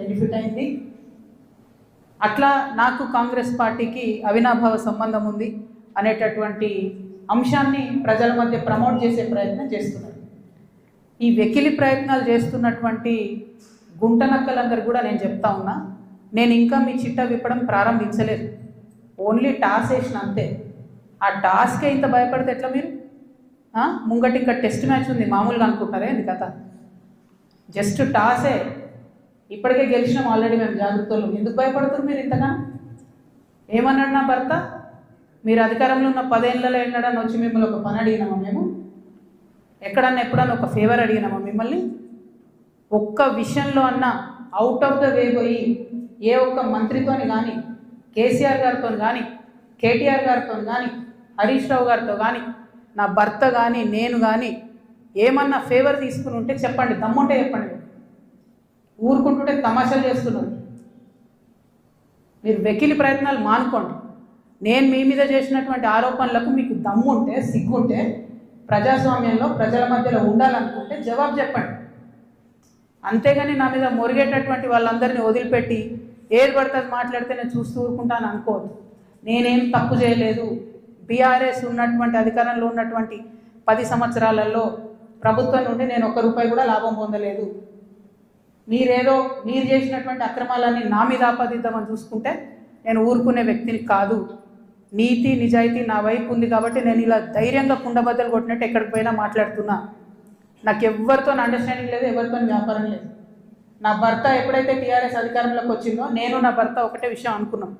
Benefit అయింది. అట్లా నాకు కాంగ్రెస్ పార్టీకి అవినాభావ సంబంధం ఉంది అనేటటువంటి అంశాన్ని ప్రజల మధ్య ప్రమోట్ చేసే ప్రయత్నం చేస్తున్నారు. ఈ వెకిలి ప్రయత్నాలు చేస్తున్నటువంటి గుంటనక్కలందరూ కూడా నేను చెప్తా ఉన్నా, నేను ఇంకా మీ చిట్టా విప్పడం ప్రారంభించలేదు, ఓన్లీ టాస్ వేసిన అంతే. ఆ టాస్కే ఇంత భయపడితే ఎట్లా మీరు? ముంగటి ఇంకా టెస్ట్ మ్యాచ్ ఉంది, మామూలుగా అనుకుంటారే ఇది కథ. జస్ట్ టాసే, ఇప్పటికే గెలిచినాం ఆల్రెడీ మేము జాగ్రత్తలు. ఎందుకు భయపడుతున్నారు మీరు ఇంతగా? ఏమన్నాడు నా భర్త, మీరు అధికారంలో ఉన్న 10 ఏళ్ళలో ఎన్నడన్నా వచ్చి మిమ్మల్ని ఒక పని అడిగినామా మేము? ఎక్కడన్నా ఎప్పుడన్నా ఒక ఫేవర్ అడిగినామా మిమ్మల్ని? ఒక్క విషయంలో అన్నా అవుట్ ఆఫ్ ద వే పోయి ఏ ఒక్క మంత్రితోని కానీ, కేసీఆర్ గారితో కానీ, కేటీఆర్ గారితో కానీ, హరీష్ రావు గారితో కానీ, నా భర్త కానీ, నేను కానీ ఏమన్నా ఫేవర్ తీసుకుని ఉంటే చెప్పండి, దమ్ముంటే చెప్పండి. ఊరుకుంటుంటే తమాషాలు చేస్తున్నారు. మీరు వెకిలి ప్రయత్నాలు మానుకోండి. నేను మీ మీద చేసినటువంటి ఆరోపణలకు మీకు దమ్ముంటే, సిగ్గుంటే, ప్రజాస్వామ్యంలో ప్రజల మధ్యలో ఉండాలనుకుంటే జవాబు చెప్పండి. అంతేగాని నా మీద మొరిగేటటువంటి వాళ్ళందరినీ వదిలిపెట్టి ఏది పడుతుంది మాట్లాడితే నేను చూస్తూ ఊరుకుంటాను అనుకోవద్దు. నేనేం తప్పు చేయలేదు. బీఆర్ఎస్ ఉన్నటువంటి అధికారంలో ఉన్నటువంటి 10 సంవత్సరాలలో ప్రభుత్వం నుండి నేను ₹1 కూడా లాభం పొందలేదు. మీరు చేసినటువంటి అక్రమాలన్నీ నా మీద ఆపాదిద్దామని చూసుకుంటే నేను ఊరుకునే వ్యక్తిని కాదు. నీతి నిజాయితీ నా వైపు ఉంది కాబట్టి నేను ఇలా ధైర్యంగా కుండబద్దలు కొట్టినట్టు ఎక్కడికి పోయినా మాట్లాడుతున్నా. నాకు ఎవరితో అండర్స్టాండింగ్ లేదు, ఎవరితో వ్యాపారం లేదు. నా భర్త ఎప్పుడైతే టీఆర్ఎస్ అధికారంలోకి వచ్చిందో నేను నా భర్త ఒకటే విషయం అనుకున్నాం.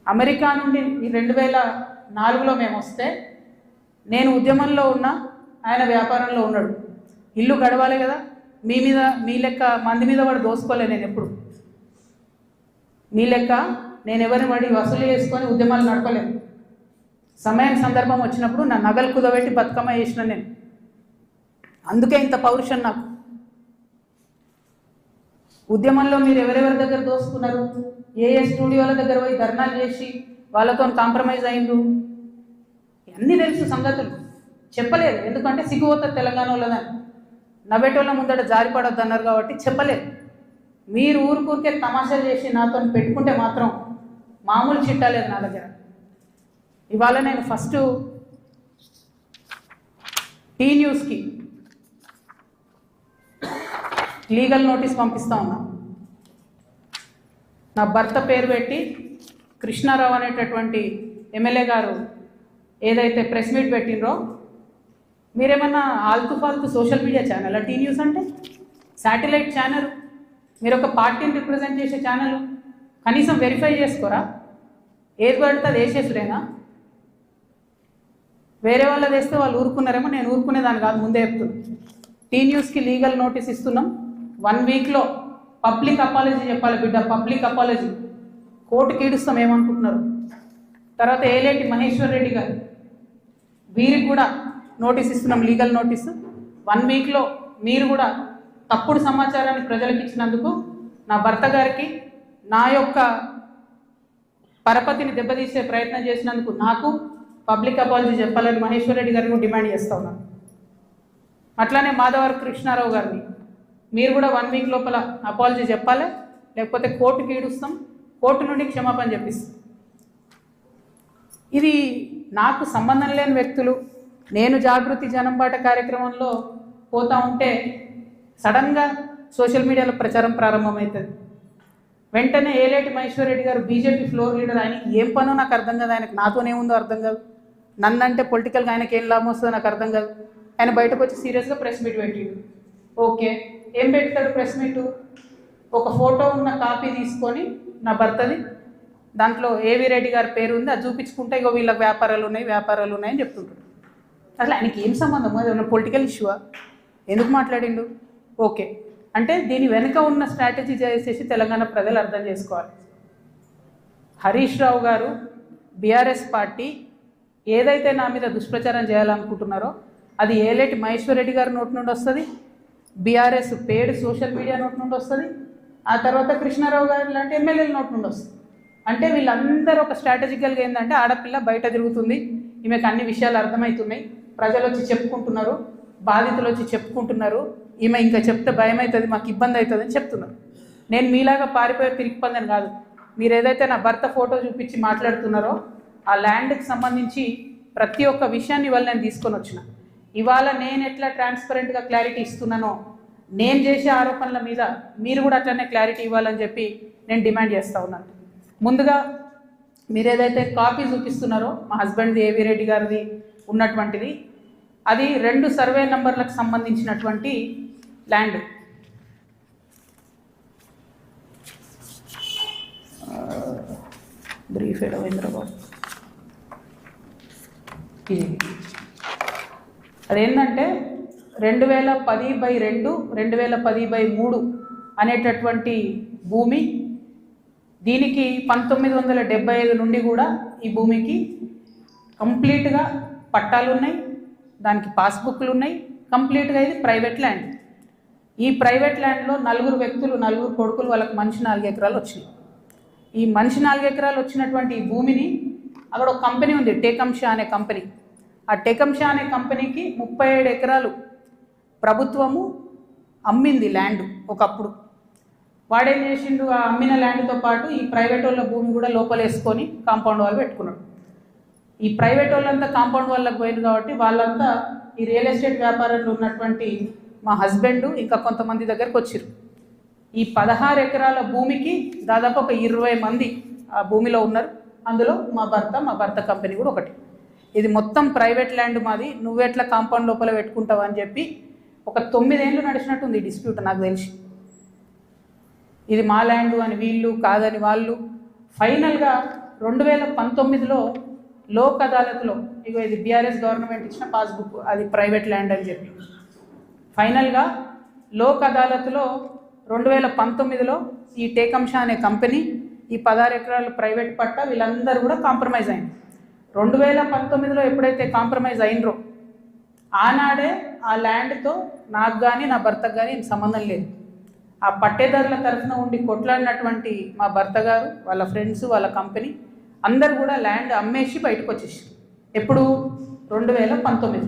అమెరికా నుండి 2004లో మేము వస్తే నేను ఉద్యమంలో ఉన్నా, ఆయన వ్యాపారంలో ఉన్నాడు. ఇల్లు గడవాలి కదా, మీ లెక్క మంది మీద వాడు దోసుకోలే. నేను ఎప్పుడు మీ లెక్క నేను ఎవరిని వాడి వసూలు చేసుకొని ఉద్యమాలు నడపలేను. సమయం సందర్భం వచ్చినప్పుడు నా నగలు కుదబెట్టి బతుకమ్మ చేసిన నేను. అందుకే ఇంత పౌరుషం నాకు. ఉద్యమంలో మీరు ఎవరెవరి దగ్గర దోసుకున్నారు, ఏ స్టూడియోల దగ్గర పోయి ధర్నాలు చేసి వాళ్ళతో కాంప్రమైజ్ అయిండ్రు, అన్నీ తెలుసు సంగతులు. చెప్పలేదు, ఎందుకంటే సిగ్గుపోతుంది తెలంగాణ వాళ్ళదని. నవ్వేటోళ్ళ ముందట జారిపడొద్దు అన్నారు కాబట్టి చెప్పలేదు. మీరు ఊరికే తమాషాలు చేసి నాతో పెట్టుకుంటే మాత్రం మామూలు చిట్టాలేదు నా దగ్గర. ఇవాళ నేను ఫస్ట్ టీ న్యూస్కి లీగల్ నోటీస్ పంపిస్తా ఉన్నా. నా భర్త పేరు పెట్టి కృష్ణారావు అనేటటువంటి ఎమ్మెల్యే గారు ఏదైతే ప్రెస్ మీట్ పెట్టినరో, మీరేమన్నా ఆల్తు ఫాల్తు social media channel T news అంటే? శాటిలైట్ ఛానల్, మీరు ఒక పార్టీని రిప్రజెంట్ చేసే ఛానల్, కనీసం వెరిఫై చేసుకోరా? ఏది పడితే అది వేసేసుడేనా? వేరే వాళ్ళది వేస్తే వాళ్ళు ఊరుకున్నారేమో, నేను ఊరుకునేదాన్ని కాదు, ముందే చెప్తున్నాను. టీ న్యూస్కి లీగల్ నోటీస్ ఇస్తున్నాం. 1 వీక్లో పబ్లిక్ అపాలజీ చెప్పాలి బిడ్డ, పబ్లిక్ అపాలజీ. కోర్టుకి ఈడుస్తాం ఏమనుకుంటున్నారు. తర్వాత ఏలేటి మహేశ్వర్ రెడ్డి గారు, వీరికి కూడా నోటీస్ ఇస్తున్నాం, లీగల్ నోటీసు. 1 వీక్లో మీరు కూడా తప్పుడు సమాచారాన్ని ప్రజలకు ఇచ్చినందుకు, నా భర్త గారికి నా యొక్క పరపతిని దెబ్బతీసే ప్రయత్నం చేసినందుకు నాకు పబ్లిక్ అపాలజీ చెప్పాలని మహేశ్వర్ రెడ్డి గారిని డిమాండ్ చేస్తూ ఉన్నాను. అట్లానే మాధవర్ కృష్ణారావు గారిని మీరు కూడా 1 వీక్ లోపల అపాలజీ చెప్పాలి, లేకపోతే కోర్టుకి ఈడుస్తాం, కోర్టు నుండి క్షమాపణ చెప్పిస్తాం. ఇది నాకు సంబంధం లేని వ్యక్తులు. నేను జాగృతి జనంబాట కార్యక్రమంలో పోతా ఉంటే సడన్గా సోషల్ మీడియాలో ప్రచారం ప్రారంభమవుతుంది. వెంటనే ఏలేటి మహేశ్వర్ రెడ్డి గారు బీజేపీ ఫ్లోర్ లీడర్, ఆయనకి ఏం పనో నాకు అర్థం కాదు, ఆయనకు నాతోనేముందో అర్థం కాదు, నన్నంటే పొలిటికల్గా ఆయనకి ఏం లాభం వస్తుందో నాకు అర్థం కాదు. ఆయన బయటకు వచ్చి సీరియస్గా ప్రెస్ మీట్ పెట్టిండు. ఓకే, ఏం పెడతాడు ప్రెస్ మీటు? ఒక ఫోటో ఉన్న కాపీ తీసుకొని నా భర్తది, దాంట్లో ఏవి రెడ్డి గారి పేరు ఉంది, అది చూపించుకుంటే ఇగో వీళ్ళకి వ్యాపారాలు ఉన్నాయని చెప్తుంటాడు. అసలు ఆయనకి ఏం సంబంధం? అది ఉన్న పొలిటికల్ ఇష్యూవా? ఎందుకు మాట్లాడిండు? ఓకే, అంటే దీని వెనుక ఉన్న స్ట్రాటజీ చేసేసి తెలంగాణ ప్రజలు అర్థం చేసుకోవాలి. హరీష్ రావు గారు, బీఆర్ఎస్ పార్టీ ఏదైతే నా మీద దుష్ప్రచారం చేయాలనుకుంటున్నారో అది ఏలేటి మహేశ్వర్ రెడ్డి గారి నోటి నుండి వస్తుంది, బీఆర్ఎస్ పేడ్ సోషల్ మీడియా నోటి నుండి వస్తుంది, ఆ తర్వాత కృష్ణారావు గారు లాంటి ఎమ్మెల్యేల నోటి నుండి వస్తుంది. అంటే వీళ్ళందరూ ఒక స్ట్రాటజికల్గా ఏంటంటే, ఆడపిల్ల బయట తిరుగుతుంది, ఈమెకు అన్ని విషయాలు అర్థమవుతున్నాయి, ప్రజలు వచ్చి చెప్పుకుంటున్నారు, బాధితులు వచ్చి చెప్పుకుంటున్నారు, ఈమె ఇంకా చెప్తే భయం అవుతుంది, మాకు ఇబ్బంది అవుతుంది అని చెప్తున్నారు. నేను మీలాగా పారిపోయే పిరికిపందని కాదు. మీరు ఏదైతే నా భర్త ఫోటో చూపించి మాట్లాడుతున్నారో ఆ ల్యాండ్కి సంబంధించి ప్రతి ఒక్క విషయాన్ని ఇవాళ నేను తీసుకొని వచ్చిన. ఇవాళ నేను ఎట్లా ట్రాన్స్పరెంట్గా క్లారిటీ ఇస్తున్నానో నేను చేసే ఆరోపణల మీద మీరు కూడా అట్లనే క్లారిటీ ఇవ్వాలని చెప్పి నేను డిమాండ్ చేస్తూ ఉన్నాను. ముందుగా మీరు ఏదైతే కాపీ చూపిస్తున్నారో మా హస్బెండ్ది ఏవి రెడ్డి గారిది ఉన్నటువంటిది, అది 2 సర్వే నంబర్లకు సంబంధించినటువంటి ల్యాండ్. బ్రీఫ్ రవీంద్రబాబు ఇది అదేంటంటే 2010/2 2010/3 అనేటటువంటి భూమి. దీనికి 1975 నుండి కూడా ఈ భూమికి కంప్లీట్గా పట్టాలు ఉన్నాయి, దానికి పాస్బుక్లు ఉన్నాయి. కంప్లీట్గా ఇది ప్రైవేట్ ల్యాండ్. ఈ ప్రైవేట్ ల్యాండ్లో 4 వ్యక్తులు, 4 కొడుకులు, వాళ్ళకి మనిషి 4 ఎకరాలు వచ్చినాయి. ఈ మనిషి 4 ఎకరాలు వచ్చినటువంటి ఈ భూమిని అక్కడ ఒక కంపెనీ ఉంది, టేకంషా అనే కంపెనీ. ఆ టేకంషా అనే కంపెనీకి 37 ఎకరాలు ప్రభుత్వము అమ్మింది ల్యాండ్ ఒకప్పుడు. వాడేం చేసిండు, ఆ అమ్మిన ల్యాండ్తో పాటు ఈ ప్రైవేట్ వాళ్ళ భూమి కూడా లోపలేసుకొని కాంపౌండ్ వాళ్ళు పెట్టుకున్నాడు. ఈ ప్రైవేట్ వాళ్ళంతా కాంపౌండ్ వాళ్ళకి పోయింది కాబట్టి వాళ్ళంతా ఈ రియల్ ఎస్టేట్ వ్యాపారంలో ఉన్నటువంటి మా హస్బెండ్ ఇంకా కొంతమంది దగ్గరకు వచ్చారు. ఈ 16 ఎకరాల భూమికి దాదాపు ఒక 20 మంది ఆ భూమిలో ఉన్నారు. అందులో మా భర్త కంపెనీ కూడా ఒకటి. ఇది మొత్తం ప్రైవేట్ ల్యాండ్ మాది, నువ్వెట్లా కాంపౌండ్ లోపల పెట్టుకుంటావు అని చెప్పి ఒక 9 ఏళ్ళు నడిచినట్టుంది ఈ డిస్ప్యూట్ నాకు తెలిసి. ఇది మా ల్యాండ్ అని వీళ్ళు, కాదని వాళ్ళు. ఫైనల్గా 2019లో లోక్ అదాలత్లో, ఇగో ఇది బీఆర్ఎస్ గవర్నమెంట్ ఇచ్చిన పాస్బుక్, అది ప్రైవేట్ ల్యాండ్ అని చెప్పి ఫైనల్గా లోక్ అదాలత్లో 2019లో ఈ టేకంషా అనే కంపెనీ ఈ 16 ఎకరాలు ప్రైవేట్ పట్టా వీళ్ళందరూ కూడా కాంప్రమైజ్ అయింది. 2019లో ఎప్పుడైతే కాంప్రమైజ్ అయినరో ఆనాడే ఆ ల్యాండ్తో నాకు కానీ నా భర్తకు కానీ సంబంధం లేదు. ఆ పట్టేదారుల తరఫున ఉండి కొట్లాడినటువంటి మా భర్త గారు, వాళ్ళ ఫ్రెండ్స్, వాళ్ళ కంపెనీ అందరు కూడా ల్యాండ్ అమ్మేసి బయటకు వచ్చేసి. ఎప్పుడు 2019